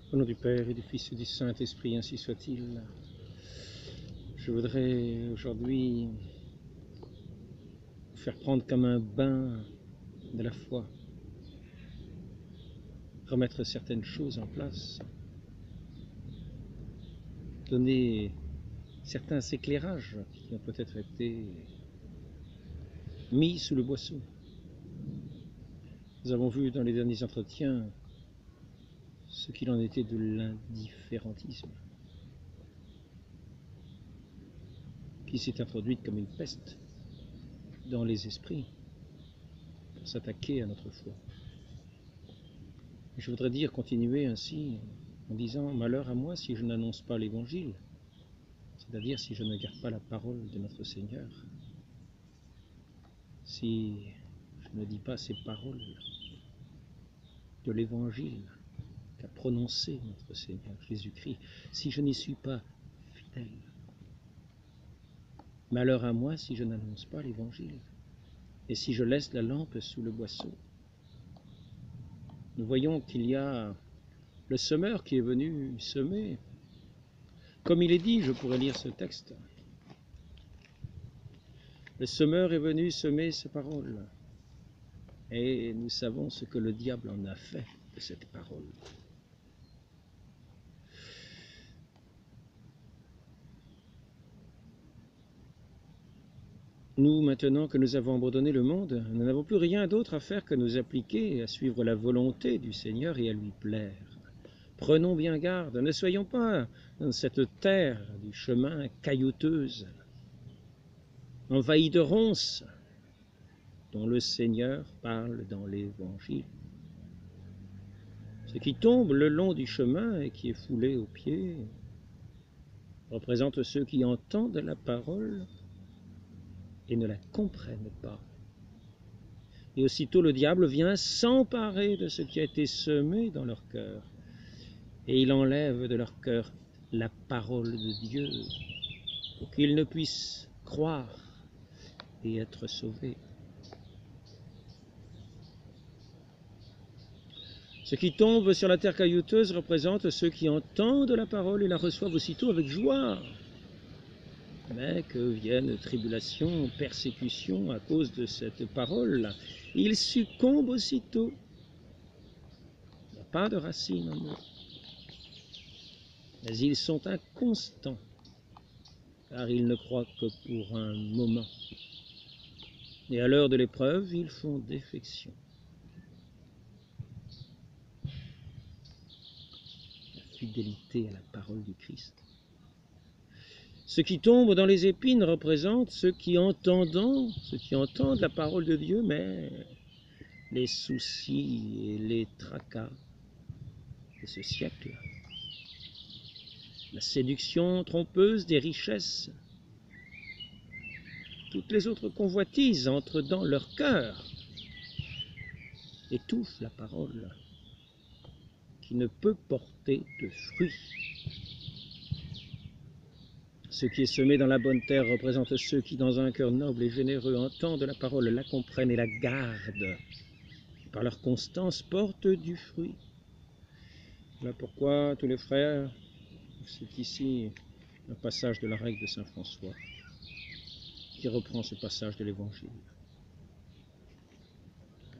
Au nom du Père et du Fils et du Saint-Esprit, ainsi soit-il. Je voudrais aujourd'hui vous faire prendre comme un bain de la foi, remettre certaines choses en place, donner certains éclairages qui ont peut-être été mis sous le boisseau. Nous avons vu dans les derniers entretiens ce qu'il en était de l'indifférentisme, qui s'est introduite comme une peste dans les esprits pour s'attaquer à notre foi. Et je voudrais dire, continuer ainsi en disant: malheur à moi si je n'annonce pas l'évangile, c'est-à-dire si je ne garde pas la parole de notre Seigneur, si je ne dis pas ces paroles de l'évangile qu'a prononcé notre Seigneur Jésus-Christ, si je n'y suis pas fidèle. Malheur à moi si je n'annonce pas l'évangile et si je laisse la lampe sous le boisseau. Nous voyons qu'il y a le semeur qui est venu semer. Comme il est dit, je pourrais lire ce texte. Le semeur est venu semer ses paroles. Et nous savons ce que le diable en a fait de cette parole. Nous, maintenant que nous avons abandonné le monde, nous n'avons plus rien d'autre à faire que nous appliquer à suivre la volonté du Seigneur et à lui plaire. Prenons bien garde, ne soyons pas dans cette terre du chemin caillouteuse, envahie de ronces, dont le Seigneur parle dans l'Évangile. Ce qui tombe le long du chemin et qui est foulé aux pieds représente ceux qui entendent la parole et ne la comprennent pas. Et aussitôt le diable vient s'emparer de ce qui a été semé dans leur cœur, et il enlève de leur cœur la parole de Dieu, pour qu'ils ne puissent croire et être sauvés. Ce qui tombe sur la terre caillouteuse représente ceux qui entendent la parole et la reçoivent aussitôt avec joie. Mais que viennent tribulations, persécutions à cause de cette parole, ils succombent aussitôt. Il n'y a pas de racine en eux. Mais ils sont inconstants, car ils ne croient que pour un moment. Et à l'heure de l'épreuve, ils font défection. La fidélité à la parole du Christ. Ce qui tombe dans les épines représente ceux qui entendent la parole de Dieu, mais les soucis et les tracas de ce siècle, la séduction trompeuse des richesses, toutes les autres convoitises entrent dans leur cœur, étouffent la parole qui ne peut porter de fruits. Ce qui est semé dans la bonne terre représente ceux qui, dans un cœur noble et généreux, entendent la parole, la comprennent et la gardent. Par leur constance, portent du fruit. Voilà pourquoi, tous les frères, c'est ici un passage de la règle de saint François qui reprend ce passage de l'Évangile.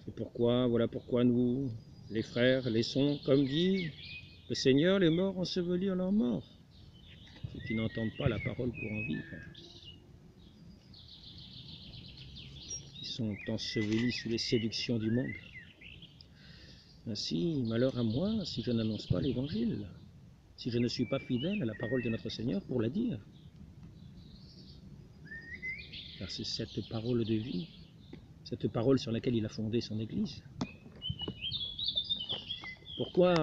C'est pourquoi, voilà pourquoi nous, les frères, laissons, comme dit le Seigneur, les morts ensevelir leurs morts, ceux qui n'entendent pas la parole pour en vivre, qui sont ensevelis sous les séductions du monde. Ainsi, malheur à moi si je n'annonce pas l'Évangile, si je ne suis pas fidèle à la parole de notre Seigneur pour la dire. Car c'est cette parole de vie, cette parole sur laquelle il a fondé son Église. Pourquoi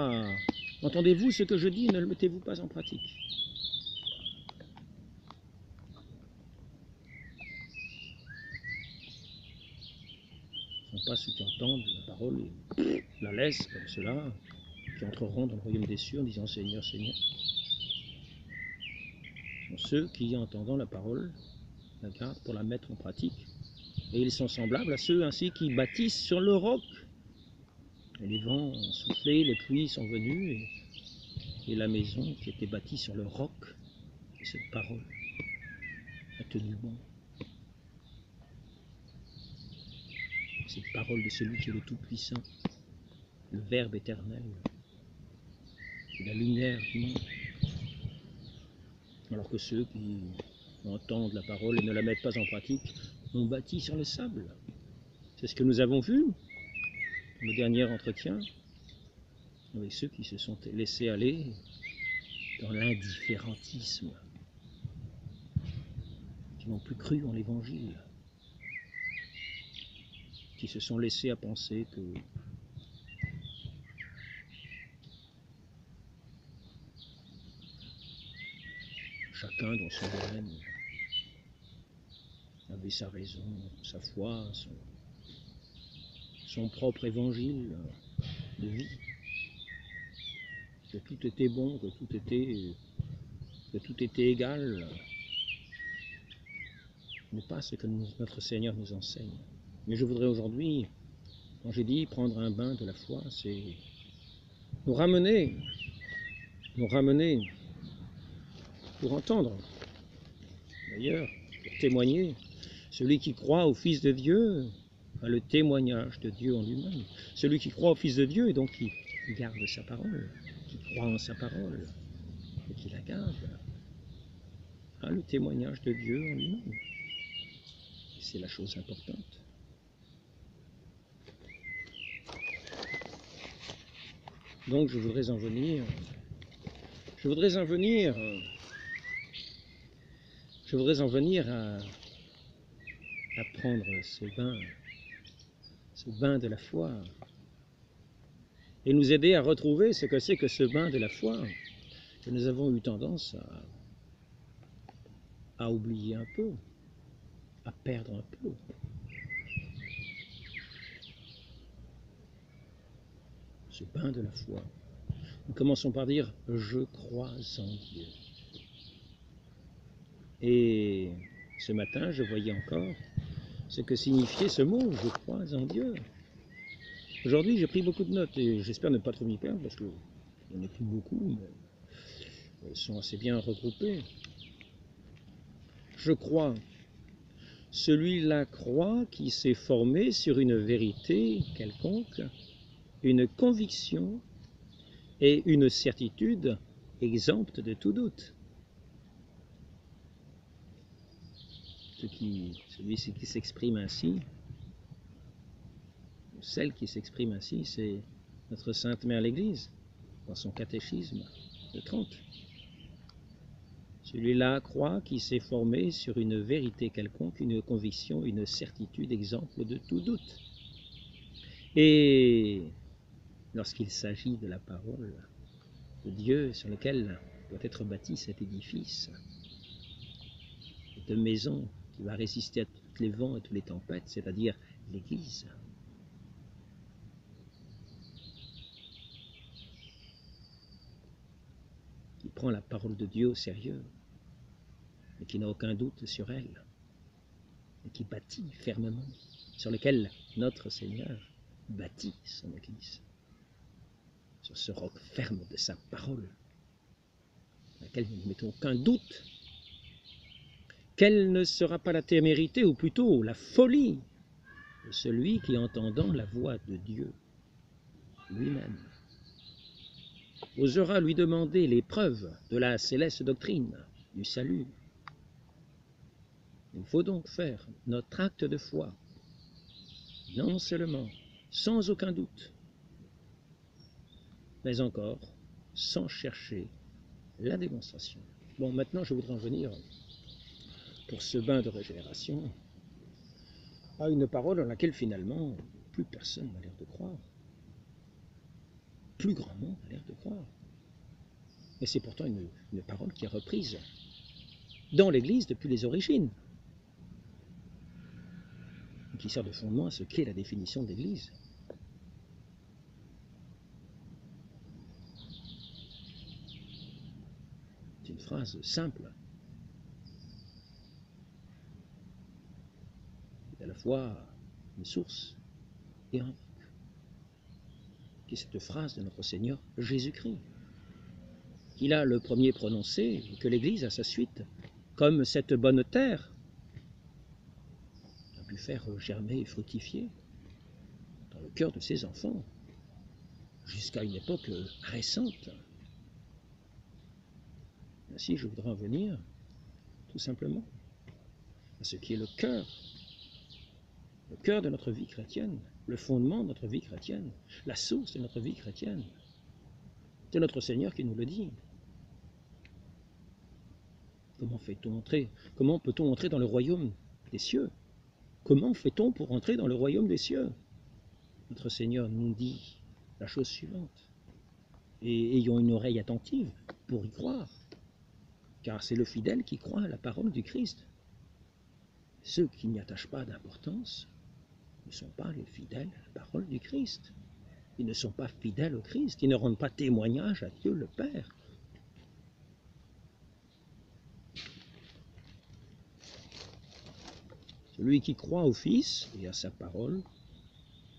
entendez-vous ce que je dis et ne le mettez-vous pas en pratique? Ce ne sont pas ceux qui entendent la parole et la laissent comme cela, qui entreront dans le royaume des cieux en disant Seigneur, Seigneur. Ce sont ceux qui, entendant la parole, la gardent pour la mettre en pratique. Et ils sont semblables à ceux ainsi qui bâtissent sur le roc. Et les vents ont soufflé, les pluies sont venues, et et la maison qui était bâtie sur le roc de cette parole a tenu bon. Cette parole de celui qui est le Tout-Puissant, le Verbe éternel, la lumière du monde. Alors que ceux qui entendent la parole et ne la mettent pas en pratique ont bâti sur le sable. C'est ce que nous avons vu dans le dernier entretien avec ceux qui se sont laissés aller dans l'indifférentisme, qui n'ont plus cru en l'Évangile, qui se sont laissés à penser que chacun dans son domaine avait sa raison, sa foi, son propre évangile de vie, que tout était bon, que tout était égal. Ce n'est pas ce que notre Seigneur nous enseigne. Mais je voudrais aujourd'hui, quand j'ai dit prendre un bain de la foi, c'est nous ramener pour entendre, d'ailleurs, pour témoigner. Celui qui croit au Fils de Dieu a le témoignage de Dieu en lui-même. Celui qui croit au Fils de Dieu et donc qui garde sa parole, qui croit en sa parole et qui la garde, a le témoignage de Dieu en lui-même. Et c'est la chose importante. Donc je voudrais en venir à prendre ce bain de la foi, et nous aider à retrouver ce que c'est que ce bain de la foi que nous avons eu tendance à oublier un peu, à perdre un peu. Ce bain de la foi. Nous commençons par dire « je crois en Dieu ». Et ce matin, je voyais encore ce que signifiait ce mot « je crois en Dieu ». Aujourd'hui, j'ai pris beaucoup de notes et j'espère ne pas trop m'y perdre parce qu'il n'y en a plus beaucoup, mais elles sont assez bien regroupées. Je crois. Celui-là croit qui s'est formé sur une vérité quelconque, une conviction et une certitude exempte de tout doute. Celui qui s'exprime ainsi, celle qui s'exprime ainsi, c'est notre Sainte Mère l'Église, dans son catéchisme de Trente. Celui-là croit qui s'est formé sur une vérité quelconque, une conviction, une certitude exempte de tout doute. Et lorsqu'il s'agit de la parole de Dieu sur lequel doit être bâti cet édifice, cette maison qui va résister à tous les vents et toutes les tempêtes, c'est-à-dire l'Église, qui prend la parole de Dieu au sérieux, et qui n'a aucun doute sur elle, et qui bâtit fermement, sur lequel notre Seigneur bâtit son Église, sur ce roc ferme de sa parole, dans laquelle nous ne mettons aucun doute, quelle ne sera pas la témérité, ou plutôt la folie, de celui qui, entendant la voix de Dieu lui-même, osera lui demander les preuves de la céleste doctrine du salut. Il faut donc faire notre acte de foi, non seulement sans aucun doute, mais encore sans chercher la démonstration. Bon, maintenant je voudrais en venir, pour ce bain de régénération, à une parole dans laquelle finalement plus personne n'a l'air de croire. Plus grand monde a l'air de croire. Et c'est pourtant une parole qui est reprise dans l'Église depuis les origines, qui sert de fondement à ce qu'est la définition de l'Église. C'est une phrase simple, à la fois une source et un roc, qui est cette phrase de notre Seigneur Jésus-Christ. qu'il a le premier prononcé et que l'Église à sa suite, comme cette bonne terre, a pu faire germer et fructifier dans le cœur de ses enfants jusqu'à une époque récente. Ainsi, je voudrais en venir tout simplement à ce qui est le cœur de notre vie chrétienne, le fondement de notre vie chrétienne, la source de notre vie chrétienne. C'est notre Seigneur qui nous le dit. Comment peut-on entrer dans le royaume des cieux? Comment fait-on pour entrer dans le royaume des cieux? Notre Seigneur nous dit la chose suivante. Et ayons une oreille attentive pour y croire, car c'est le fidèle qui croit à la parole du Christ. Ceux qui n'y attachent pas d'importance ne sont pas les fidèles à la parole du Christ. Ils ne sont pas fidèles au Christ, ils ne rendent pas témoignage à Dieu le Père. Celui qui croit au Fils et à sa parole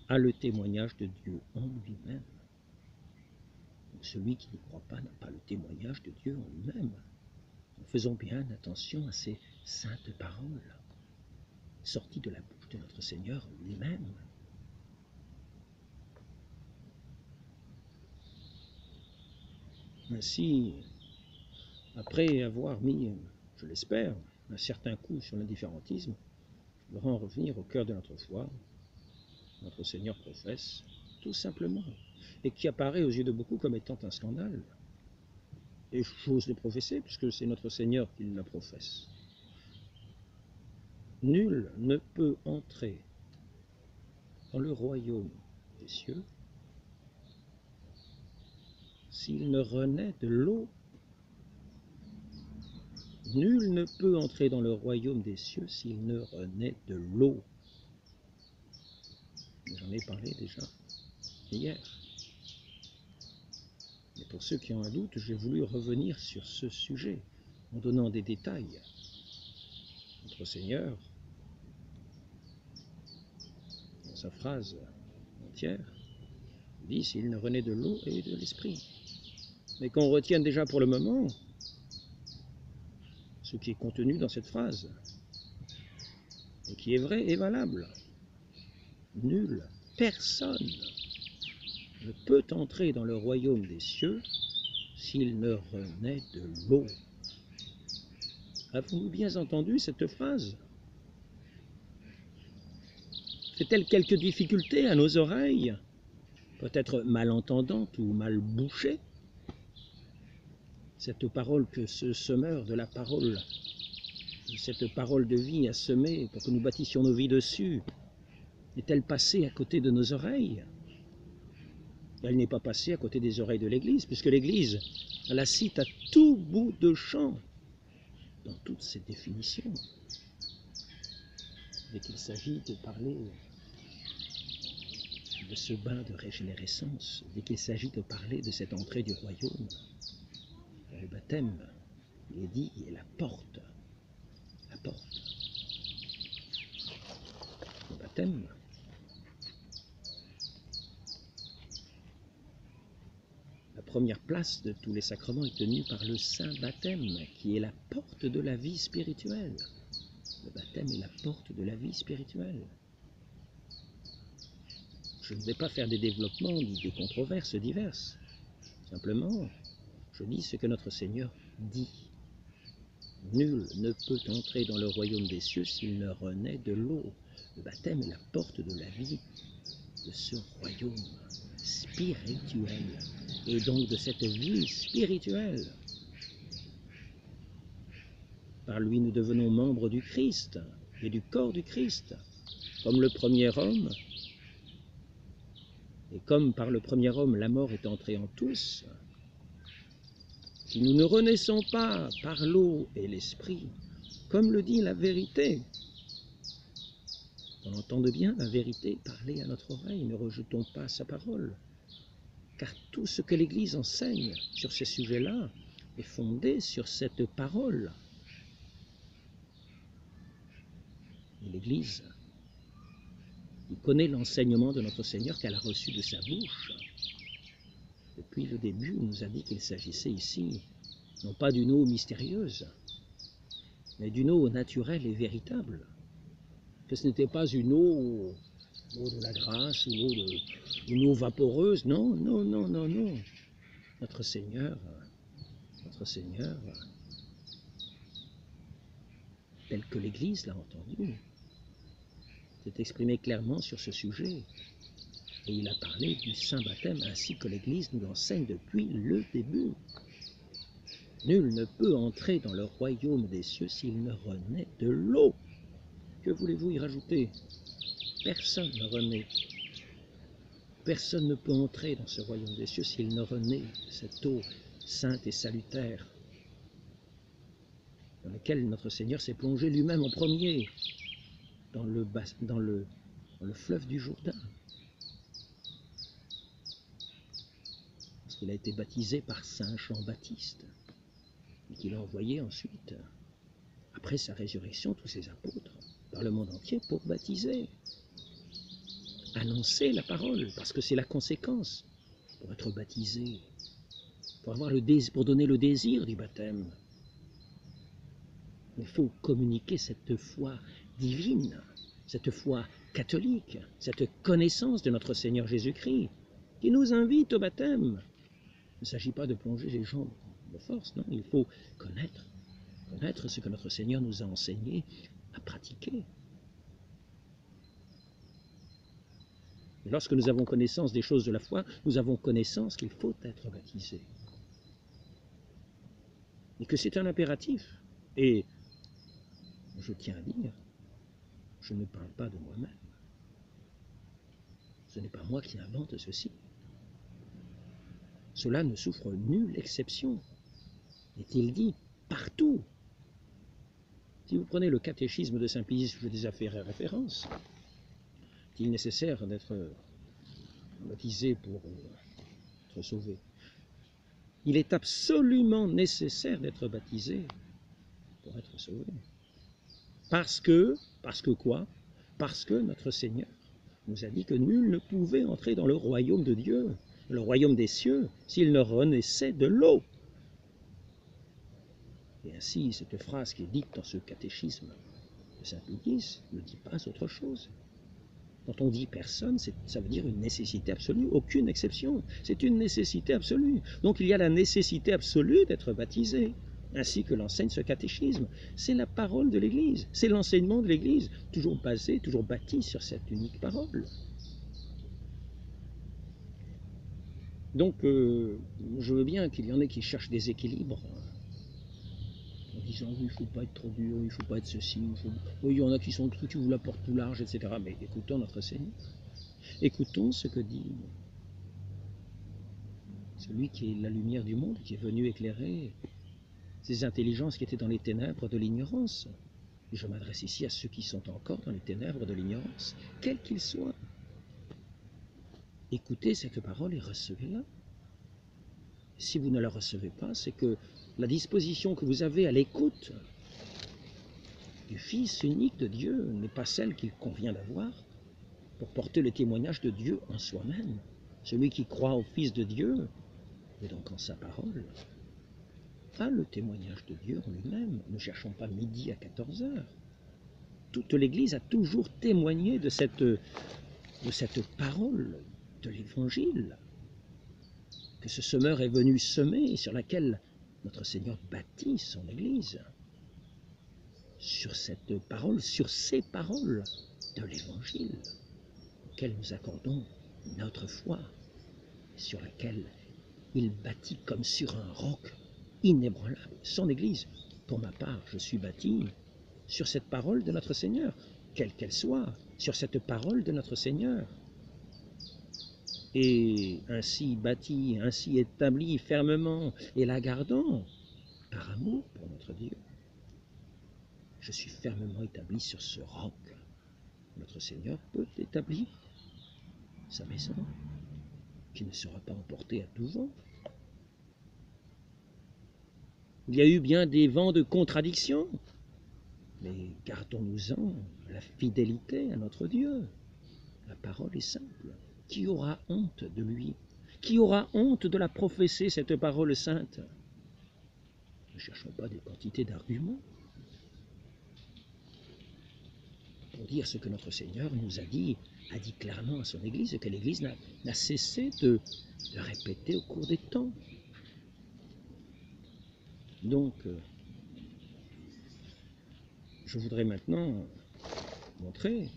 a le témoignage de Dieu en lui-même. Celui qui ne croit pas n'a pas le témoignage de Dieu en lui-même. Faisons bien attention à ces saintes paroles sorties de la bouche de notre Seigneur lui-même. Ainsi, après avoir mis, je l'espère, un certain coup sur l'indifférentisme, je voudrais en revenir au cœur de notre foi. Notre Seigneur professe, tout simplement, et qui apparaît aux yeux de beaucoup comme étant un scandale. Et j'ose le professer, puisque c'est notre Seigneur qui la professe. Nul ne peut entrer dans le royaume des cieux s'il ne renaît de l'eau. Nul ne peut entrer dans le royaume des cieux s'il ne renaît de l'eau. J'en ai parlé déjà hier. Mais pour ceux qui ont un doute, j'ai voulu revenir sur ce sujet en donnant des détails. Notre Seigneur, dans sa phrase entière, dit s'il ne renaît de l'eau et de l'esprit. Mais qu'on retienne déjà pour le moment ce qui est contenu dans cette phrase, et qui est vrai et valable. Nul, personne ne peut entrer dans le royaume des cieux s'il ne renaît de l'eau. Avons-nous bien entendu cette phrase? Fait-elle quelques difficultés à nos oreilles, peut-être malentendantes ou mal bouchées? Cette parole que ce semeur de la parole, cette parole de vie à semer pour que nous bâtissions nos vies dessus, est-elle passée à côté de nos oreilles? Elle n'est pas passée à côté des oreilles de l'Église, puisque l'Église la cite à tout bout de champ dans toutes ses définitions. Dès qu'il s'agit de parler de ce bain de régénérescence, dès qu'il s'agit de parler de cette entrée du royaume, le baptême, il est dit, est la porte. La porte. Le baptême, la première place de tous les sacrements est tenue par le saint baptême, qui est la porte de la vie spirituelle. Le baptême est la porte de la vie spirituelle. Je ne vais pas faire des développements ni des controverses diverses. Simplement, je dis ce que notre Seigneur dit. Nul ne peut entrer dans le royaume des cieux s'il ne renaît de l'eau. Le baptême est la porte de la vie de ce royaume spirituel, et donc de cette vie spirituelle. Par lui, nous devenons membres du Christ et du corps du Christ, comme le premier homme. Et comme par le premier homme, la mort est entrée en tous, si nous ne renaissons pas par l'eau et l'esprit, comme le dit la vérité, on entende bien la vérité parler à notre oreille, ne rejetons pas sa parole, car tout ce que l'Église enseigne sur ces sujets-là est fondé sur cette parole. Et l'Église, qui connaît l'enseignement de notre Seigneur qu'elle a reçu de sa bouche, depuis le début, nous a dit qu'il s'agissait ici, non pas d'une eau mystérieuse, mais d'une eau naturelle et véritable. Que ce n'était pas une eau de la grâce, une eau vaporeuse, non, non, non, non, non. Notre Seigneur, tel que l'Église l'a entendu, s'est exprimé clairement sur ce sujet. Et il a parlé du saint baptême ainsi que l'Église nous l'enseigne depuis le début. Nul ne peut entrer dans le royaume des cieux s'il ne renaît de l'eau. Que voulez-vous y rajouter? Personne ne renaît. Personne ne peut entrer dans ce royaume des cieux s'il ne renaît de cette eau sainte et salutaire dans laquelle notre Seigneur s'est plongé lui-même en premier dans le fleuve du Jourdain. Parce qu'il a été baptisé par saint Jean-Baptiste et qu'il a envoyé ensuite, après sa résurrection, tous ses apôtres dans le monde entier pour baptiser, annoncer la parole, parce que c'est la conséquence pour être baptisé, pour donner le désir du baptême. Il faut communiquer cette foi divine, cette foi catholique, cette connaissance de notre Seigneur Jésus-Christ, qui nous invite au baptême. Il ne s'agit pas de plonger les gens de force, non, il faut connaître ce que notre Seigneur nous a enseigné à pratiquer. Et lorsque nous avons connaissance des choses de la foi, nous avons connaissance qu'il faut être baptisé. Et que c'est un impératif. Et je tiens à dire, je ne parle pas de moi-même. Ce n'est pas moi qui invente ceci. Cela ne souffre nulle exception. Est-il dit partout? Si vous prenez le catéchisme de Saint-Pie, je vous ai fait référence, est-il nécessaire d'être baptisé pour être sauvé? Il est absolument nécessaire d'être baptisé pour être sauvé. Parce que quoi? Parce que notre Seigneur nous a dit que nul ne pouvait entrer dans le royaume de Dieu, le royaume des cieux, s'il ne renaissait de l'eau. Et ainsi, cette phrase qui est dite dans ce catéchisme de Saint-Pie ne dit pas autre chose. Quand on dit personne, ça veut dire une nécessité absolue, aucune exception. C'est une nécessité absolue. Donc il y a la nécessité absolue d'être baptisé, ainsi que l'enseigne ce catéchisme. C'est la parole de l'Église, c'est l'enseignement de l'Église, toujours basé, toujours bâti sur cette unique parole. Donc je veux bien qu'il y en ait qui cherchent des équilibres, en disant oui, il ne faut pas être trop dur, il ne faut pas être ceci, oui, il y en a qui ouvrent la porte tout large, etc. Mais écoutons notre Seigneur. Écoutons ce que dit celui qui est la lumière du monde, qui est venu éclairer ces intelligences qui étaient dans les ténèbres de l'ignorance. Et je m'adresse ici à ceux qui sont encore dans les ténèbres de l'ignorance, quels qu'ils soient. Écoutez cette parole et recevez-la. Si vous ne la recevez pas, c'est que la disposition que vous avez à l'écoute du Fils unique de Dieu n'est pas celle qu'il convient d'avoir pour porter le témoignage de Dieu en soi-même. Celui qui croit au Fils de Dieu, et donc en sa parole, a le témoignage de Dieu en lui-même. Ne cherchons pas midi à 14 heures. Toute l'Église a toujours témoigné de cette parole de l'Évangile que ce semeur est venu semer et sur laquelle notre Seigneur bâtit son Église. Sur cette parole, sur ces paroles de l'Évangile auxquelles nous accordons notre foi, sur laquelle il bâtit comme sur un roc inébranlable son Église. Pour ma part, je suis bâti sur cette parole de notre Seigneur, quelle qu'elle soit, sur cette parole de notre Seigneur. Et ainsi bâti, ainsi établi fermement, et la gardant par amour pour notre Dieu, je suis fermement établi sur ce roc. Notre Seigneur peut établir sa maison, qui ne sera pas emportée à tout vent. Il y a eu bien des vents de contradiction, mais gardons-nous-en la fidélité à notre Dieu. La parole est simple. Qui aura honte de lui? Qui aura honte de la professer, cette parole sainte? Ne cherchons pas des quantités d'arguments pour dire ce que notre Seigneur nous a dit clairement à son Église, et que l'Église n'a cessé de répéter au cours des temps. Donc, je voudrais maintenant montrer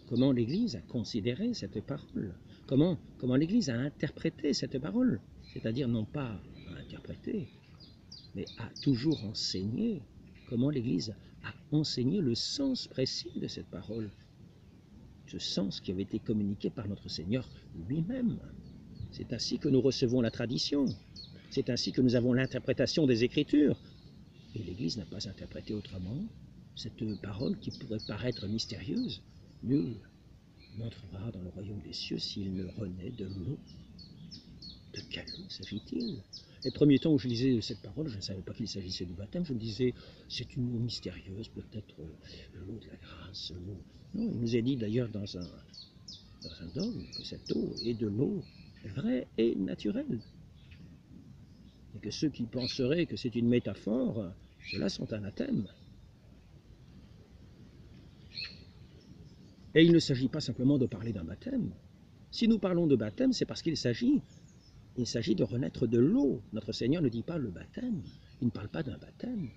comment l'Église a considéré cette parole, comment l'Église a interprété cette parole, c'est-à-dire non pas à interpréter, mais à toujours enseigner, comment l'Église a enseigné le sens précis de cette parole, ce sens qui avait été communiqué par notre Seigneur lui-même. C'est ainsi que nous recevons la tradition, c'est ainsi que nous avons l'interprétation des Écritures, et l'Église n'a pas interprété autrement cette parole qui pourrait paraître mystérieuse. Nul n'entrera dans le royaume des cieux s'il ne renaît de l'eau. De quelle eau s'agit-il? Les premiers temps où je lisais cette parole, je ne savais pas qu'il s'agissait du baptême. Je me disais, c'est une eau mystérieuse, peut-être l'eau de la grâce. Non, il nous est dit d'ailleurs dans un dogme que cette eau est de l'eau vraie et naturelle. Et que ceux qui penseraient que c'est une métaphore, ceux-là sont anathèmes. Et il ne s'agit pas simplement de parler d'un baptême. Si nous parlons de baptême, c'est parce qu'il s'agit de renaître de l'eau. Notre Seigneur ne dit pas le baptême, il ne parle pas d'un baptême.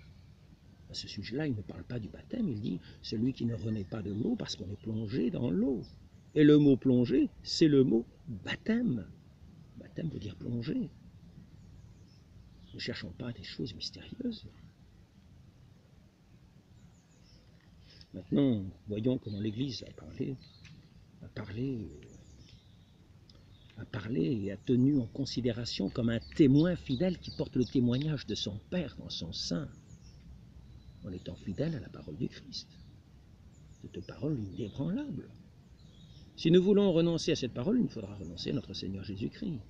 À ce sujet-là, il ne parle pas du baptême, il dit celui qui ne renaît pas de l'eau parce qu'on est plongé dans l'eau. Et le mot plongé, c'est le mot baptême. Baptême veut dire plonger. Ne cherchons pas des choses mystérieuses. Maintenant, voyons comment l'Église a parlé et a tenu en considération comme un témoin fidèle qui porte le témoignage de son Père dans son sein, en étant fidèle à la parole du Christ. Cette parole inébranlable. Si nous voulons renoncer à cette parole, il nous faudra renoncer à notre Seigneur Jésus-Christ.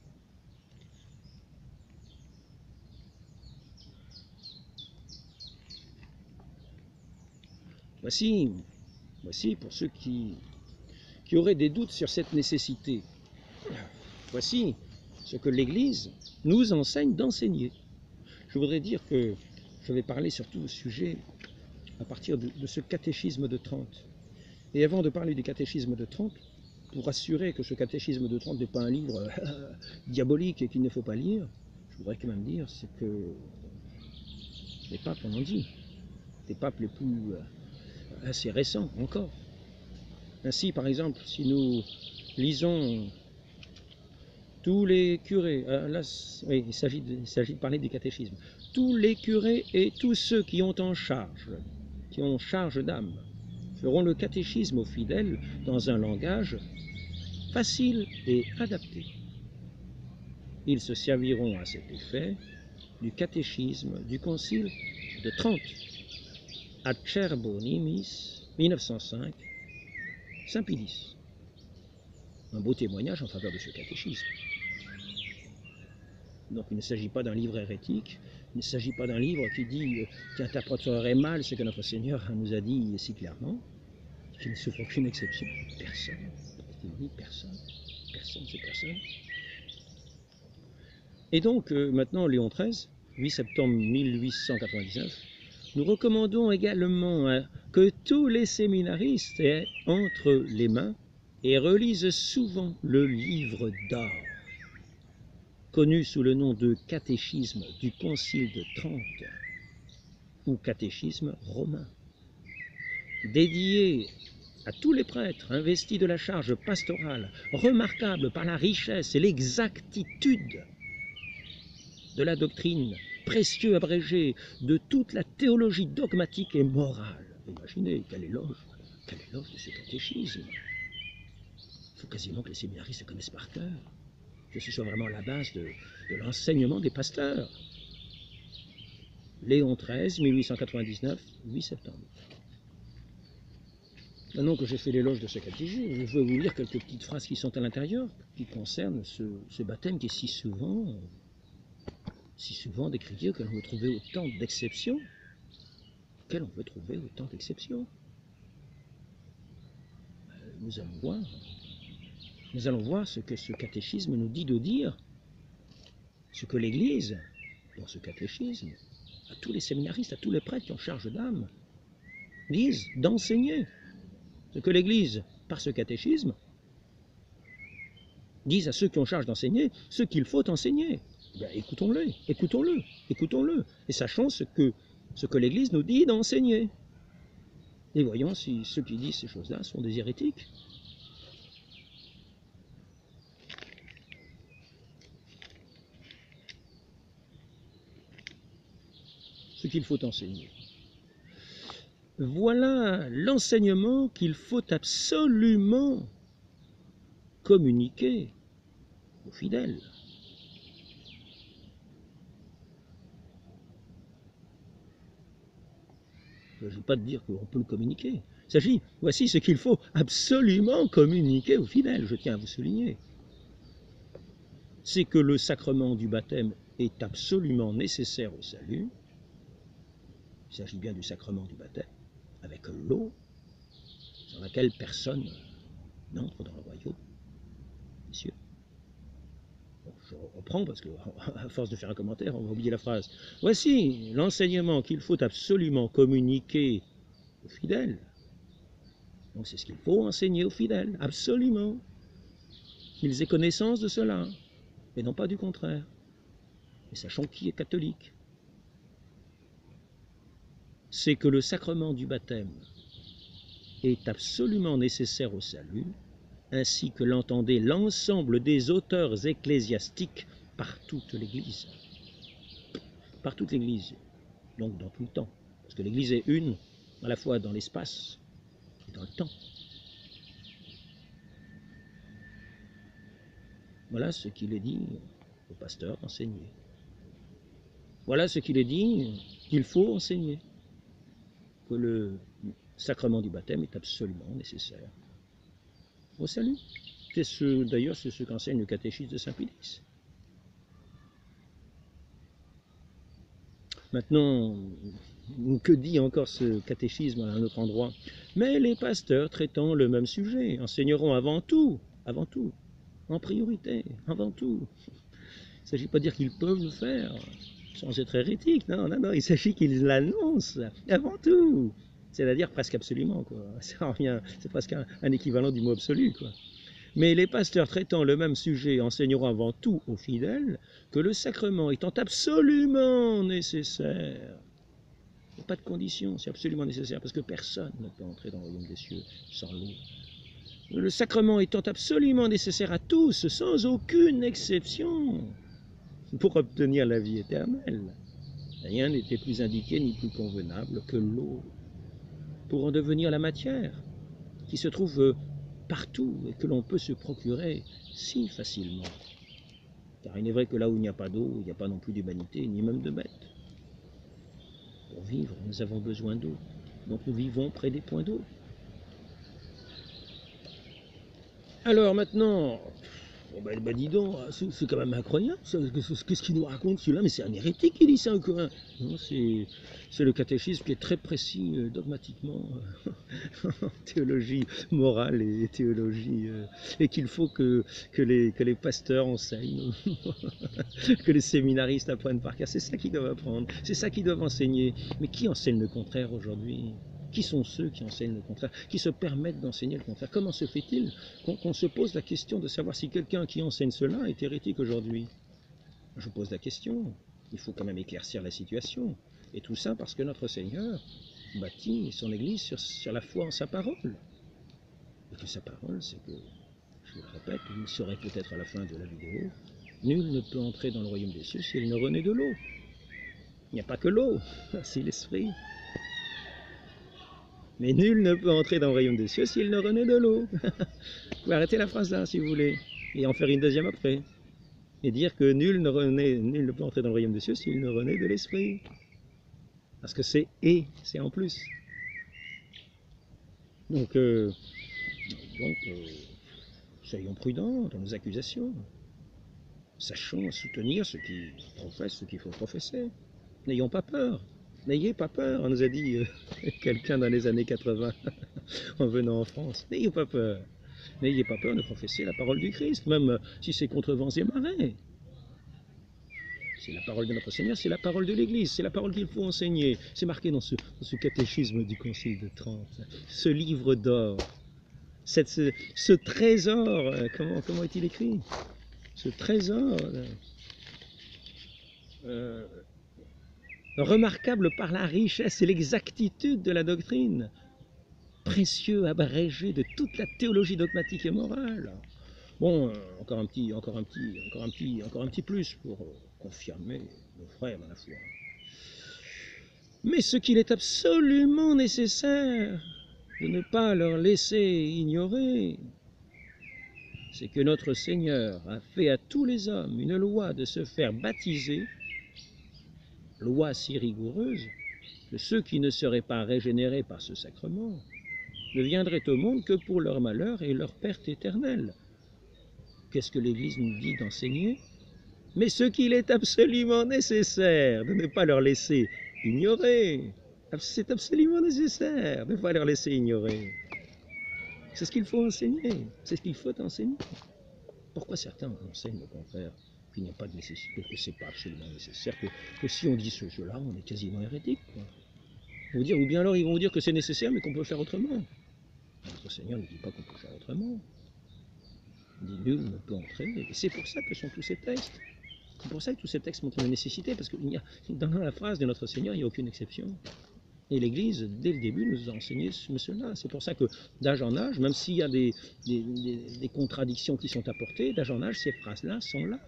Voici pour ceux qui auraient des doutes sur cette nécessité. Voici ce que l'Église nous enseigne d'enseigner. Je voudrais dire que je vais parler surtout au sujet à partir de ce catéchisme de Trente. Et avant de parler du catéchisme de Trente, pour assurer que ce catéchisme de Trente n'est pas un livre diabolique et qu'il ne faut pas lire, je voudrais quand même dire ce que les papes en ont dit, les papes les plus assez récents encore. Ainsi, par exemple, si nous lisons tous les curés, là, oui, il s'agit de parler du catéchisme, tous les curés et tous ceux qui ont charge d'âme, feront le catéchisme aux fidèles dans un langage facile et adapté. Ils se serviront à cet effet du catéchisme du Concile de Trente, Acerbo Nimis, 1905, Saint-Pilice. Un beau témoignage en faveur de ce catéchisme. Donc il ne s'agit pas d'un livre hérétique, il ne s'agit pas d'un livre qui interpréterait mal ce que notre Seigneur nous a dit si clairement, qui ne souffre aucune exception. Personne. Il dit personne. Personne, c'est personne. Et donc maintenant, Léon XIII, 8 septembre 1899, nous recommandons également que tous les séminaristes aient entre les mains et relisent souvent le livre d'or, connu sous le nom de catéchisme du Concile de Trente ou catéchisme romain, dédié à tous les prêtres investis de la charge pastorale, remarquable par la richesse et l'exactitude de la doctrine, précieux abrégé de toute la théologie dogmatique et morale. Imaginez, quel éloge de ce catéchisme. Il faut quasiment que les séminaristes se connaissent par cœur, que ce soit vraiment la base de l'enseignement des pasteurs. Léon XIII, 1899, 8 septembre. Maintenant que j'ai fait l'éloge de ce catéchisme, je vais vous lire quelques petites phrases qui sont à l'intérieur, qui concernent ce baptême qui est si souvent décrié, que l'on veut trouver autant d'exceptions. Nous allons voir nous allons voir ce que ce catéchisme nous dit de dire, ce que l'Église, dans ce catéchisme, à tous les séminaristes, à tous les prêtres qui ont charge d'âme, disent d'enseigner. Ce que l'Église, par ce catéchisme, disent à ceux qui ont charge d'enseigner ce qu'il faut enseigner. Ben, écoutons-le, écoutons-le, écoutons-le, et sachons ce que l'Église nous dit d'enseigner. Et voyons si ceux qui disent ces choses-là sont des hérétiques. Ce qu'il faut enseigner. Voilà l'enseignement qu'il faut absolument communiquer aux fidèles. Il ne s'agit pas de dire qu'on peut le communiquer. Il s'agit, voici ce qu'il faut absolument communiquer aux fidèles, je tiens à vous souligner. C'est que le sacrement du baptême est absolument nécessaire au salut. Il s'agit bien du sacrement du baptême, avec l'eau, sans laquelle personne n'entre dans le royaume des cieux. Bon, je reprends parce que, à force de faire un commentaire, on va oublier la phrase. Voici l'enseignement qu'il faut absolument communiquer aux fidèles. Donc c'est ce qu'il faut enseigner aux fidèles, absolument. Qu'ils aient connaissance de cela, et non pas du contraire. Et sachons qui est catholique. C'est que le sacrement du baptême est absolument nécessaire au salut, ainsi que l'entendait l'ensemble des auteurs ecclésiastiques par toute l'Église. Par toute l'Église, donc dans tout le temps. Parce que l'Église est une, à la fois dans l'espace et dans le temps. Voilà ce qu'il est dit au pasteur d'enseigner. Voilà ce qu'il est dit qu'il faut enseigner. Que le sacrement du baptême est absolument nécessaire au salut. D'ailleurs, c'est ce qu'enseigne le catéchisme de Saint-Pédis. Maintenant, que dit encore ce catéchisme à un autre endroit? Mais les pasteurs traitant le même sujet enseigneront avant tout, en priorité, avant tout. Il ne s'agit pas de dire qu'ils peuvent le faire sans être hérétiques, non, il s'agit qu'ils l'annoncent avant tout. C'est-à-dire presque absolument, quoi. Ça revient, c'est presque un équivalent du mot absolu, quoi. Mais les pasteurs traitant le même sujet enseigneront avant tout aux fidèles que le sacrement étant absolument nécessaire. Il n'y a pas de condition, c'est absolument nécessaire, parce que personne ne peut entrer dans le royaume des cieux sans l'eau. Le sacrement étant absolument nécessaire à tous, sans aucune exception, pour obtenir la vie éternelle. Rien n'était plus indiqué ni plus convenable que l'eau, pour en devenir la matière, qui se trouve partout et que l'on peut se procurer si facilement. Car il est vrai que là où il n'y a pas d'eau, il n'y a pas non plus d'humanité, ni même de bêtes. Pour vivre, nous avons besoin d'eau. Donc nous vivons près des points d'eau. Alors maintenant, dis donc, c'est quand même incroyable, qu'est-ce qu'il nous raconte celui-là? Mais c'est un hérétique qui dit ça, quoi. Non, c'est le catéchisme qui est très précis dogmatiquement en théologie morale et théologie, et qu'il faut que les pasteurs enseignent, que les séminaristes apprennent par cœur. C'est ça qu'ils doivent apprendre, c'est ça qu'ils doivent enseigner. Mais qui enseigne le contraire aujourd'hui? Qui sont ceux qui enseignent le contraire, qui se permettent d'enseigner le contraire? Comment se fait-il qu'on se pose la question de savoir si quelqu'un qui enseigne cela est hérétique aujourd'hui? Je pose la question. Il faut quand même éclaircir la situation. Et tout ça parce que notre Seigneur bâtit son Église sur la foi en sa parole. Et que sa parole, c'est que, je le répète, vous le saurez peut-être à la fin de la vidéo, nul ne peut entrer dans le royaume des cieux s'il ne renaît de l'eau. Il n'y a pas que l'eau, c'est l'esprit. Mais nul ne peut entrer dans le royaume des cieux s'il ne renaît de l'eau. Vous pouvez arrêter la phrase là si vous voulez, et en faire une deuxième après. Et dire que nul ne peut entrer dans le royaume des cieux s'il ne renaît de l'esprit. Parce que c'est c'est en plus. Donc soyons prudents dans nos accusations. Sachons soutenir ceux qui professent ce qu'il faut professer. N'ayons pas peur. N'ayez pas peur, nous a dit quelqu'un dans les années 80 en venant en France. N'ayez pas peur. N'ayez pas peur de professer la parole du Christ, même si c'est contre vents et marées. C'est la parole de notre Seigneur, c'est la parole de l'Église, c'est la parole qu'il faut enseigner. C'est marqué dans ce catéchisme du Concile de Trente, ce livre d'or, ce trésor, comment est-il écrit? Ce trésor remarquable par la richesse et l'exactitude de la doctrine, précieux, abrégé de toute la théologie dogmatique et morale. Bon, encore un petit plus pour confirmer nos frères dans la foi. Mais ce qu'il est absolument nécessaire de ne pas leur laisser ignorer, c'est que notre Seigneur a fait à tous les hommes une loi de se faire baptiser, loi si rigoureuse que ceux qui ne seraient pas régénérés par ce sacrement ne viendraient au monde que pour leur malheur et leur perte éternelle. Qu'est-ce que l'Église nous dit d'enseigner? Mais ce qu'il est absolument nécessaire de ne pas leur laisser ignorer, c'est absolument nécessaire de ne pas leur laisser ignorer. C'est ce qu'il faut enseigner, c'est ce qu'il faut enseigner. Pourquoi certains enseignent au contraire qu'il n'y a pas de nécessité, que ce n'est pas absolument nécessaire, que si on dit ce jeu-là, on est quasiment hérétique, quoi. Ou bien alors ils vont vous dire que c'est nécessaire mais qu'on peut faire autrement. Notre Seigneur ne dit pas qu'on peut faire autrement. Il dit nul ne peut entrer. Et c'est pour ça que sont tous ces textes. C'est pour ça que tous ces textes montrent la nécessité, parce que dans la phrase de notre Seigneur, il n'y a aucune exception. Et l'Église, dès le début, nous a enseigné cela. C'est pour ça que d'âge en âge, même s'il y a des contradictions qui sont apportées, d'âge en âge, ces phrases-là sont là.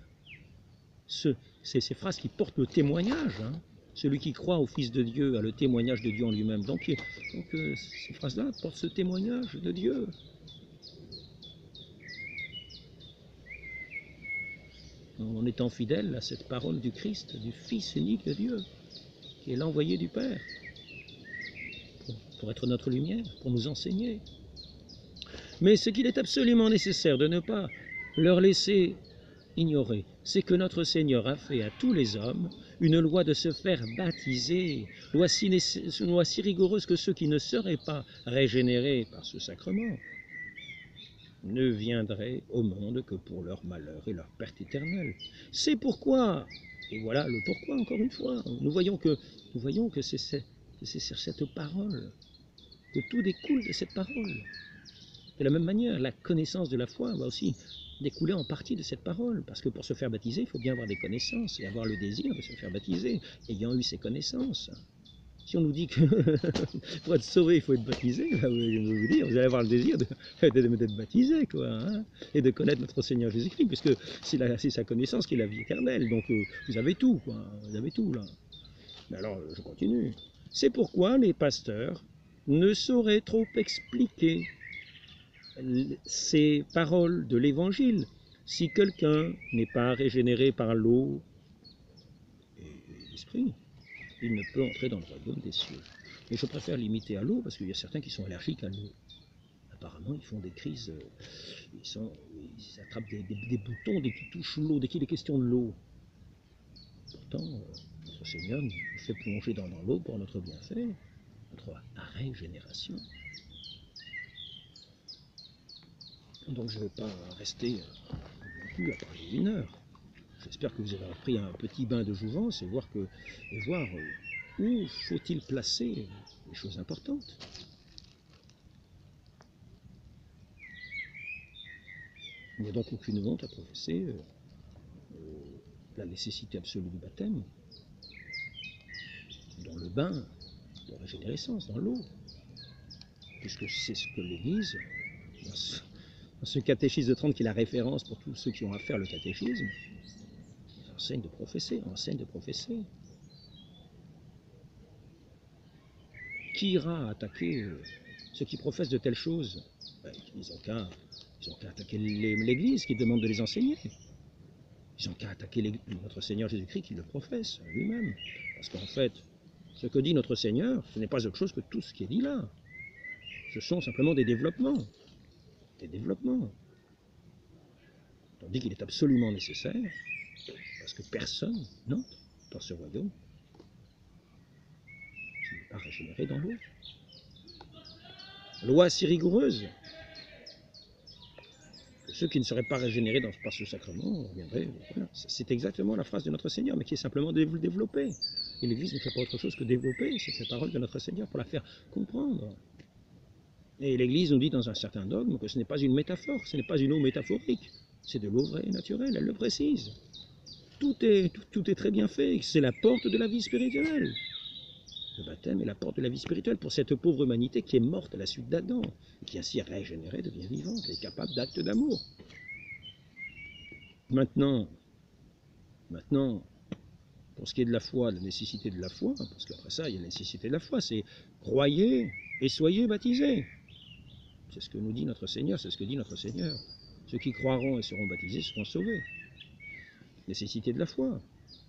C'est ces phrases qui portent le témoignage. Hein. Celui qui croit au Fils de Dieu a le témoignage de Dieu en lui-même. Donc ces phrases-là portent ce témoignage de Dieu. En étant fidèle à cette parole du Christ, du Fils unique de Dieu, qui est l'envoyé du Père, pour être notre lumière, pour nous enseigner. Mais ce qu'il est absolument nécessaire de ne pas leur laisser ignorer, c'est que notre Seigneur a fait à tous les hommes une loi de se faire baptiser, loi si rigoureuse que ceux qui ne seraient pas régénérés par ce sacrement ne viendraient au monde que pour leur malheur et leur perte éternelle. C'est pourquoi, et voilà le pourquoi encore une fois, nous voyons que c'est sur cette parole que tout découle de cette parole. De la même manière, la connaissance de la foi va aussi découler en partie de cette parole, parce que pour se faire baptiser, il faut bien avoir des connaissances et avoir le désir de se faire baptiser, ayant eu ces connaissances. Si on nous dit que pour être sauvé, il faut être baptisé, là, je vais vous dire, vous allez avoir le désir d'être baptisé, quoi, hein, et de connaître notre Seigneur Jésus-Christ, puisque c'est sa connaissance qui est la vie éternelle. Donc vous avez tout, quoi, vous avez tout là. Mais alors, je continue. C'est pourquoi les pasteurs ne sauraient trop expliquer ces paroles de l'Évangile si quelqu'un n'est pas régénéré par l'eau et l'esprit. Il ne peut entrer dans le royaume des cieux. Mais je préfère limiter à l'eau parce qu'il y a certains qui sont allergiques à l'eau. Apparemment, ils font des crises, ils attrapent des boutons dès qu'ils touchent l'eau, dès qu'il est question de l'eau. Pourtant, notre Seigneur nous fait plonger dans l'eau pour notre bienfait, notre régénération. Donc je ne vais pas rester non plus à parler une heure. J'espère que vous avez pris un petit bain de jouvence et voir où faut-il placer les choses importantes. Il n'y a donc aucune honte à professer la nécessité absolue du baptême dans le bain de régénérescence, dans l'eau, puisque c'est ce que l'Église, dans ce catéchisme de Trente qui est la référence pour tous ceux qui ont à faire le catéchisme, enseigne de professer. Qui ira attaquer ceux qui professent de telles choses? Ils n'ont qu'à attaquer l'Église qui demande de les enseigner. Ils n'ont qu'à attaquer notre Seigneur Jésus-Christ qui le professe lui-même. Parce qu'en fait, ce que dit notre Seigneur, ce n'est pas autre chose que tout ce qui est dit là. Ce sont simplement des développements. Tandis qu'il est absolument nécessaire, parce que personne n'entre dans ce royaume qui n'est pas régénéré dans l'eau. Loi si rigoureuse ceux qui ne seraient pas régénérés par ce sacrement reviendraient. Voilà. C'est exactement la phrase de notre Seigneur, mais qui est simplement développée. Et l'Église ne fait pas autre chose que développer cette parole de notre Seigneur pour la faire comprendre. Et l'Église nous dit dans un certain dogme que ce n'est pas une métaphore, ce n'est pas une eau métaphorique, c'est de l'eau vraie et naturelle, elle le précise. Tout est très bien fait, c'est la porte de la vie spirituelle. Le baptême est la porte de la vie spirituelle pour cette pauvre humanité qui est morte à la suite d'Adam, et qui ainsi régénérée devient vivante et capable d'actes d'amour. Maintenant, pour ce qui est de la foi, de la nécessité de la foi, parce qu'après ça, il y a la nécessité de la foi, c'est croyez et soyez baptisés. C'est ce que nous dit notre Seigneur, c'est ce que dit notre Seigneur. Ceux qui croiront et seront baptisés seront sauvés. Nécessité de la foi.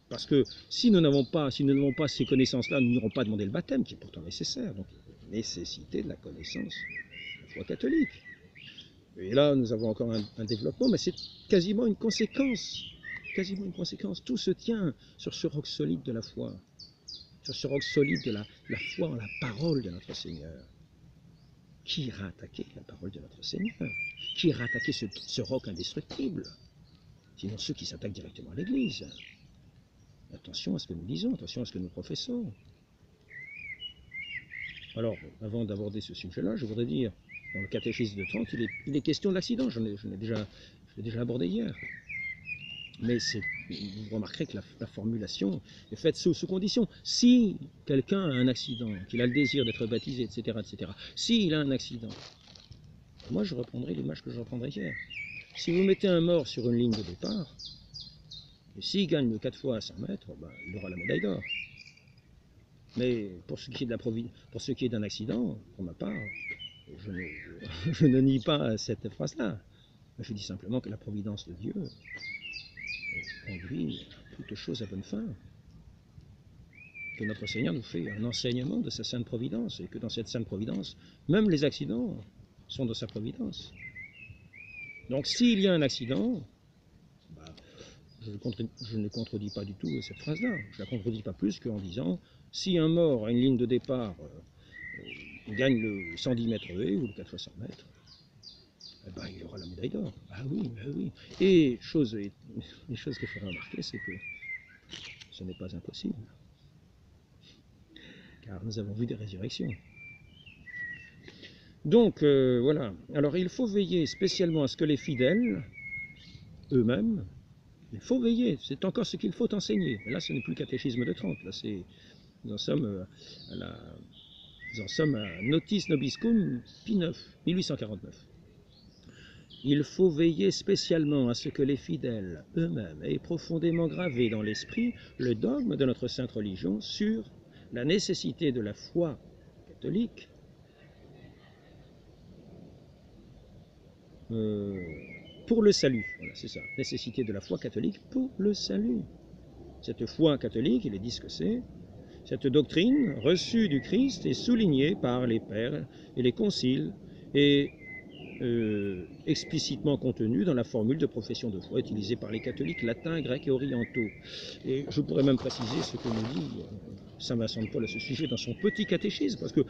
Parce que si nous n'avons pas ces connaissances-là, nous n'irons pas demander le baptême, qui est pourtant nécessaire. Donc, nécessité de la connaissance de la foi catholique. Et là, nous avons encore un développement, mais c'est quasiment une conséquence. Quasiment une conséquence. Tout se tient sur ce roc solide de la foi. Sur ce roc solide de la foi en la parole de notre Seigneur. Qui ira attaquer la parole de notre Seigneur? Qui ira attaquer ce roc indestructible? Sinon ceux qui s'attaquent directement à l'Église. Attention à ce que nous disons, attention à ce que nous professons. Alors, avant d'aborder ce sujet-là, je voudrais dire, dans le catéchisme de Trente, il est question de l'accident, je l'ai déjà abordé hier. Mais vous remarquerez que la formulation est faite sous condition. Si quelqu'un a un accident, qu'il a le désir d'être baptisé, etc., s'il a un accident, moi je reprendrai l'image que je reprendrai hier. Si vous mettez un mort sur une ligne de départ, et s'il gagne le 4 fois à 100 mètres, ben, il aura la médaille d'or. Mais pour ce qui est d'un accident, pour ma part, je ne nie pas cette phrase-là. Je dis simplement que la providence de Dieu conduit toute chose à bonne fin. Que notre Seigneur nous fait un enseignement de sa sainte providence, et que dans cette sainte providence, même les accidents sont de sa providence. Donc s'il y a un accident, bah, je ne contredis pas du tout cette phrase-là. Je ne la contredis pas plus qu'en disant, si un mort à une ligne de départ gagne le 110 mètres haies ou le 4 fois 100 mètres, eh ben, il aura la médaille d'or. Ah oui, ah oui. Et les choses que je ferai remarquer, c'est que ce n'est pas impossible. Car nous avons vu des résurrections. Donc, voilà. Alors, il faut veiller spécialement à ce que les fidèles, eux-mêmes, il faut veiller. C'est encore ce qu'il faut enseigner. Et là, ce n'est plus le catéchisme de Trente. Là, nous en sommes à Notice Nobiscum, Pie IX, 1849. Il faut veiller spécialement à ce que les fidèles eux-mêmes aient profondément gravé dans l'esprit le dogme de notre sainte religion sur la nécessité de la foi catholique pour le salut. Voilà, c'est ça, nécessité de la foi catholique pour le salut. Cette foi catholique, il est dit ce que c'est, cette doctrine reçue du Christ est soulignée par les pères et les conciles et explicitement contenu dans la formule de profession de foi utilisée par les catholiques latins, grecs et orientaux. Et je pourrais même préciser ce que nous dit saint Vincent de Paul à ce sujet dans son petit catéchisme, parce qu'il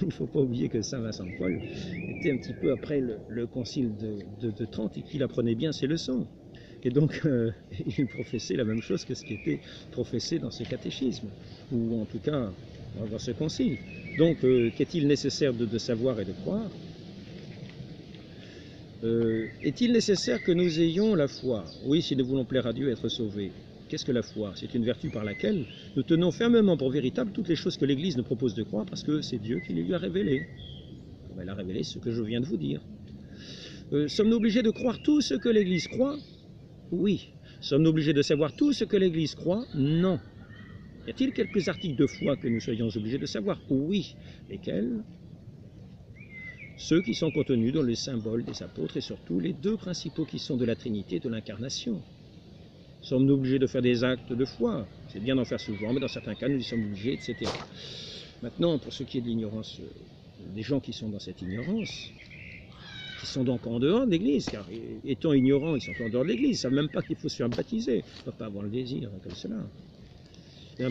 ne faut pas oublier que saint Vincent de Paul était un petit peu après le concile de Trente et qu'il apprenait bien ses leçons. Et donc, il professait la même chose que ce qui était professé dans ce catéchisme, ou en tout cas dans ce concile. Donc, qu'est-il nécessaire de savoir et de croire? Est-il nécessaire que nous ayons la foi? Oui, si nous voulons plaire à Dieu et être sauvés. Qu'est-ce que la foi? C'est une vertu par laquelle nous tenons fermement pour véritable toutes les choses que l'Église nous propose de croire, parce que c'est Dieu qui les lui a révélées. Comme elle a révélé ce que je viens de vous dire. Sommes-nous obligés de croire tout ce que l'Église croit? Oui. Sommes-nous obligés de savoir tout ce que l'Église croit? Non. Y a-t-il quelques articles de foi que nous soyons obligés de savoir? Oui. Lesquels? Ceux qui sont contenus dans les symboles des apôtres et surtout les deux principaux qui sont de la Trinité et de l'Incarnation. Sommes-nous obligés de faire des actes de foi? C'est bien d'en faire souvent, mais dans certains cas, nous y sommes obligés, etc. Maintenant, pour ce qui est de l'ignorance, des gens qui sont dans cette ignorance, qui sont donc en dehors de l'Église, car étant ignorants, ils sont en dehors de l'Église, ils ne savent même pas qu'il faut se faire baptiser, ils ne peuvent pas avoir le désir comme cela. Et on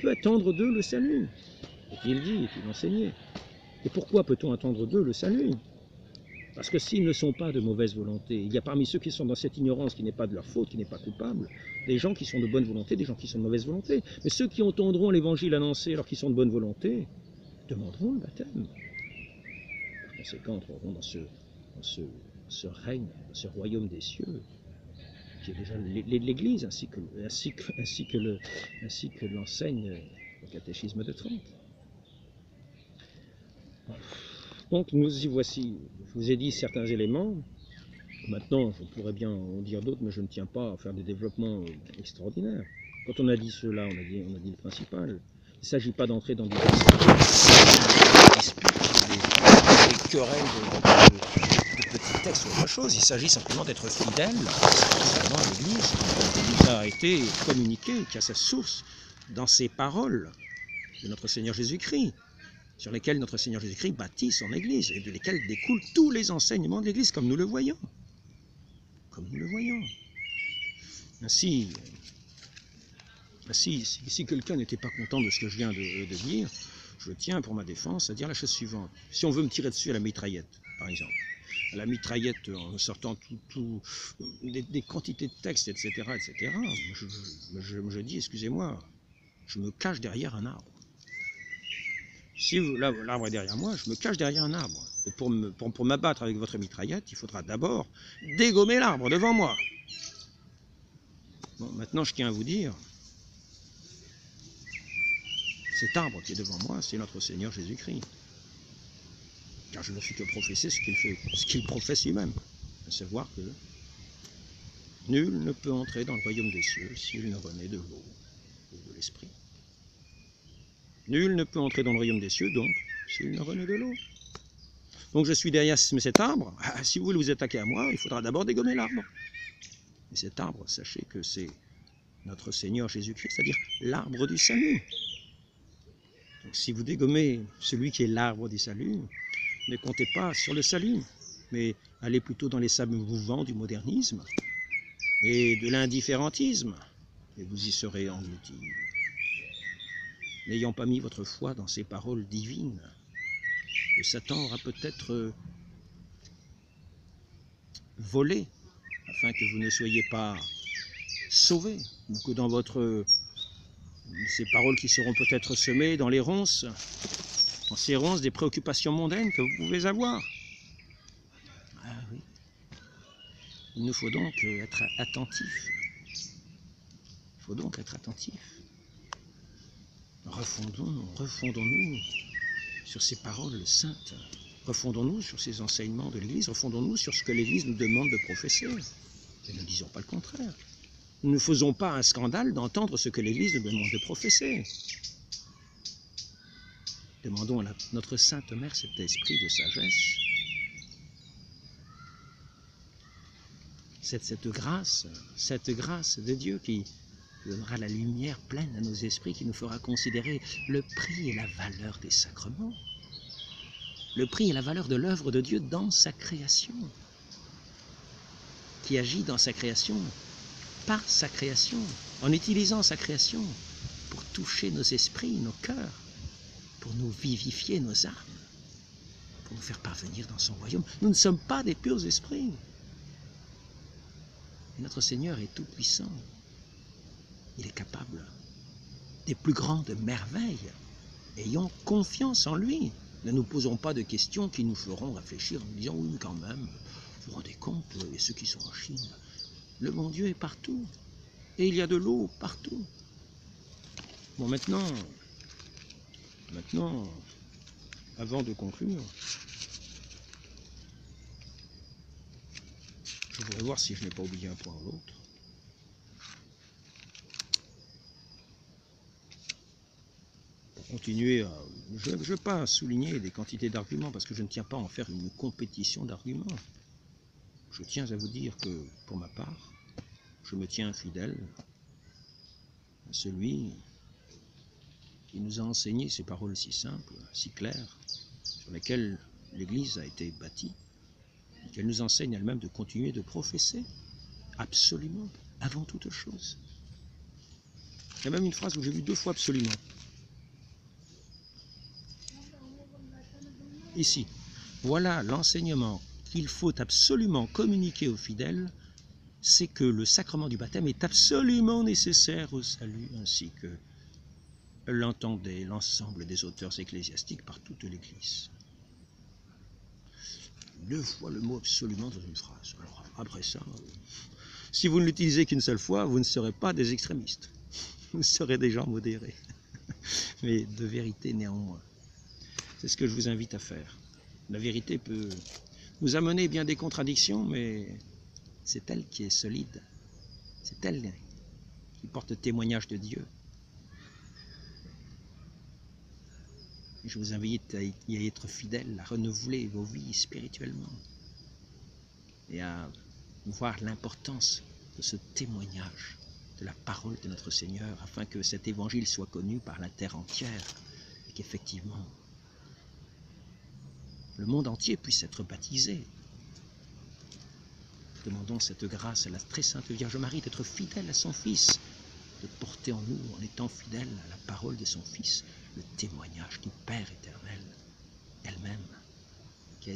peut attendre d'eux le salut, est-il dit, est-il enseigné. Et pourquoi peut-on attendre d'eux le salut? Parce que s'ils ne sont pas de mauvaise volonté, il y a parmi ceux qui sont dans cette ignorance qui n'est pas de leur faute, qui n'est pas coupable, des gens qui sont de bonne volonté, des gens qui sont de mauvaise volonté. Mais ceux qui entendront l'évangile annoncé alors qu'ils sont de bonne volonté, demanderont le baptême. Par conséquent, entreront dans ce règne, dans ce royaume des cieux, qui est déjà l'Église, ainsi que l'enseigne le catéchisme de Trente. Donc nous y voici. Je vous ai dit certains éléments. Maintenant, je pourrais bien en dire d'autres, mais je ne tiens pas à faire des développements extraordinaires. Quand on a dit cela, on a dit le principal. Il ne s'agit pas d'entrer dans des disputes, des querelles de petits textes ou autre chose. Il s'agit simplement d'être fidèle à l'Église qui nous a été communiquée, qui a sa source dans ces paroles de notre Seigneur Jésus-Christ, sur lesquelles notre Seigneur Jésus-Christ bâtit son Église, et de lesquelles découlent tous les enseignements de l'Église, comme nous le voyons. Comme nous le voyons. Ainsi, si quelqu'un n'était pas content de ce que je viens de dire, je tiens pour ma défense à dire la chose suivante. Si on veut me tirer dessus à la mitraillette, par exemple, à la mitraillette en sortant des quantités de textes, etc., je dis, excusez-moi, je me cache derrière un arbre. Si l'arbre est derrière moi, je me cache derrière un arbre. Et pour m'abattre avec votre mitraillette, il faudra d'abord dégommer l'arbre devant moi. Bon, maintenant, je tiens à vous dire, cet arbre qui est devant moi, c'est notre Seigneur Jésus-Christ. Car je ne fais que professer ce qu'il professe lui-même. À savoir que nul ne peut entrer dans le royaume des cieux s'il ne renaît de l'eau ou de l'esprit. Nul ne peut entrer dans le royaume des cieux, donc, s'il ne renaît de l'eau. Donc je suis derrière cet arbre. Ah, si vous voulez vous attaquer à moi, il faudra d'abord dégommer l'arbre. Et cet arbre, sachez que c'est notre Seigneur Jésus-Christ, c'est-à-dire l'arbre du salut. Donc si vous dégommez celui qui est l'arbre du salut, ne comptez pas sur le salut, mais allez plutôt dans les sables mouvants du modernisme et de l'indifférentisme, et vous y serez engloutis. N'ayant pas mis votre foi dans ces paroles divines, le Satan aura peut-être volé, afin que vous ne soyez pas sauvés, ou que dans ces paroles qui seront peut-être semées dans ces ronces des préoccupations mondaines que vous pouvez avoir. Ah oui. Il nous faut donc être attentifs. Il faut donc être attentifs. Refondons-nous sur ces paroles saintes. Refondons-nous sur ces enseignements de l'Église. Refondons-nous sur ce que l'Église nous demande de professer. Et ne disons pas le contraire. Nous ne faisons pas un scandale d'entendre ce que l'Église nous demande de professer. Demandons à notre Sainte Mère cet esprit de sagesse, cette grâce de Dieu qui donnera la lumière pleine à nos esprits, qui nous fera considérer le prix et la valeur des sacrements, le prix et la valeur de l'œuvre de Dieu dans sa création, qui agit dans sa création, par sa création, en utilisant sa création pour toucher nos esprits, nos cœurs, pour nous vivifier nos âmes, pour nous faire parvenir dans son royaume. Nous ne sommes pas des purs esprits. Et notre Seigneur est tout-puissant. Il est capable des plus grandes merveilles. Ayons confiance en lui. Ne nous posons pas de questions qui nous feront réfléchir en nous disant « Oui, quand même, vous vous rendez compte, et ceux qui sont en Chine, le bon Dieu est partout. Et il y a de l'eau partout. » Bon, maintenant, avant de conclure, je voudrais voir si je n'ai pas oublié un point ou l'autre. Pour continuer, je ne veux pas souligner des quantités d'arguments parce que je ne tiens pas à en faire une compétition d'arguments. Je tiens à vous dire que, pour ma part, je me tiens fidèle à celui qui nous a enseigné ces paroles si simples, si claires, sur lesquelles l'Église a été bâtie, et qu'elle nous enseigne elle-même de continuer de professer, absolument, avant toute chose. Il y a même une phrase où j'ai vu 2 fois absolument. Ici, voilà l'enseignement qu'il faut absolument communiquer aux fidèles, c'est que le sacrement du baptême est absolument nécessaire au salut, ainsi que l'entendait l'ensemble des auteurs ecclésiastiques par toute l'Église. 2 fois le mot absolument dans une phrase. Alors après ça, si vous ne l'utilisez qu'une seule fois, vous ne serez pas des extrémistes. Vous serez des gens modérés. Mais de vérité néanmoins. C'est ce que je vous invite à faire. La vérité peut nous amener bien des contradictions, mais c'est elle qui est solide. C'est elle qui porte témoignage de Dieu. Je vous invite à y être fidèle, à renouveler vos vies spirituellement et à voir l'importance de ce témoignage de la parole de notre Seigneur, afin que cet évangile soit connu par la terre entière et qu'effectivement le monde entier puisse être baptisé. Demandons cette grâce à la très sainte Vierge Marie d'être fidèle à son Fils, de porter en nous, en étant fidèle à la parole de son Fils, le témoignage du Père éternel elle-même, qui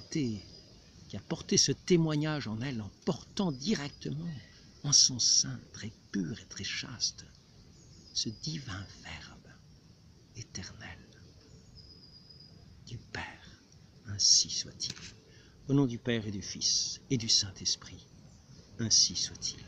a porté ce témoignage en elle en portant directement en son sein très pur et très chaste ce divin Verbe éternel du Père. Ainsi soit-il. Au nom du Père et du Fils et du Saint-Esprit, ainsi soit-il.